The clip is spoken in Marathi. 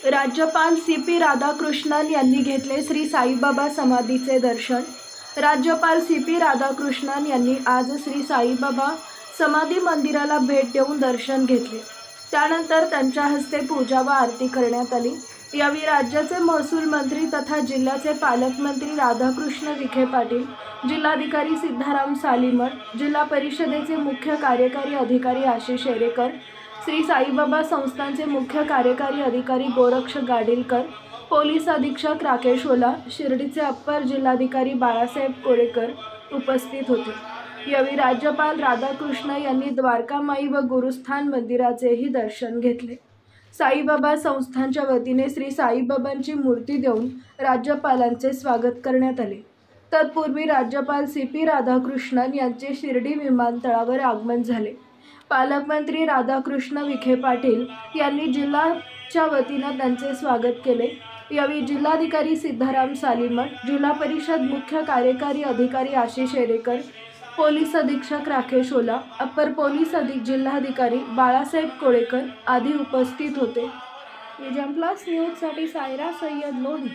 राज्यपाल सी.पी. राधाकृष्णन यांनी घेतले श्री साईबाबा समाधीचे दर्शन। राज्यपाल सी.पी. राधाकृष्णन यांनी आज श्री साईबाबा समाधी मंदिराला भेट देऊन दर्शन घेतले। त्यानंतर त्यांच्या हस्ते पूजा व आरती करण्यात आली। यावेळी राज्याचे महसूल मंत्री तथा जिल्ह्याचे पालकमंत्री राधाकृष्ण विखे पाटील, जिल्हाधिकारी सिद्धाराम सालीमठ, जिल्हा परिषदेचे मुख्य कार्यकारी अधिकारी आशिष एरेकर, श्री साईबाबा संस्थानचे मुख्य कार्यकारी अधिकारी गोरक्ष गाडीलकर, पोलीस अधीक्षक राकेश ओला, शिर्डीचे अप्पर जिल्हाधिकारी बाळासाहेब कोळेकर उपस्थित होते। यावेळी राज्यपाल राधाकृष्ण यांनी द्वारकामाई व गुरुस्थान मंदिराचेही दर्शन घेतले। साईबाबा संस्थानच्या वतीने श्री साईबाबांची मूर्ती देऊन राज्यपालांचे स्वागत करण्यात आले। तत्पूर्वी राज्यपाल सी.पी. राधाकृष्णन यांचे शिर्डी विमानतळावर आगमन झाले। पालकमंत्री राधाकृष्ण विखे पाटील यांनी जिल्ह्याच्या वतीने त्यांचे स्वागत केले। यावेळी जिल्हाधिकारी सिद्धाराम सालीमठ, जिल्हा परिषद मुख्य कार्यकारी अधिकारी आशिष एरेकर, पोलीस अधीक्षक राकेश ओला, अप्पर पोलीस जिल्हाधिकारी बाळासाहेब कोळेकर आदी उपस्थित होते। विजन प्लस न्यूजसाठी सायरा सय्यद लोणी।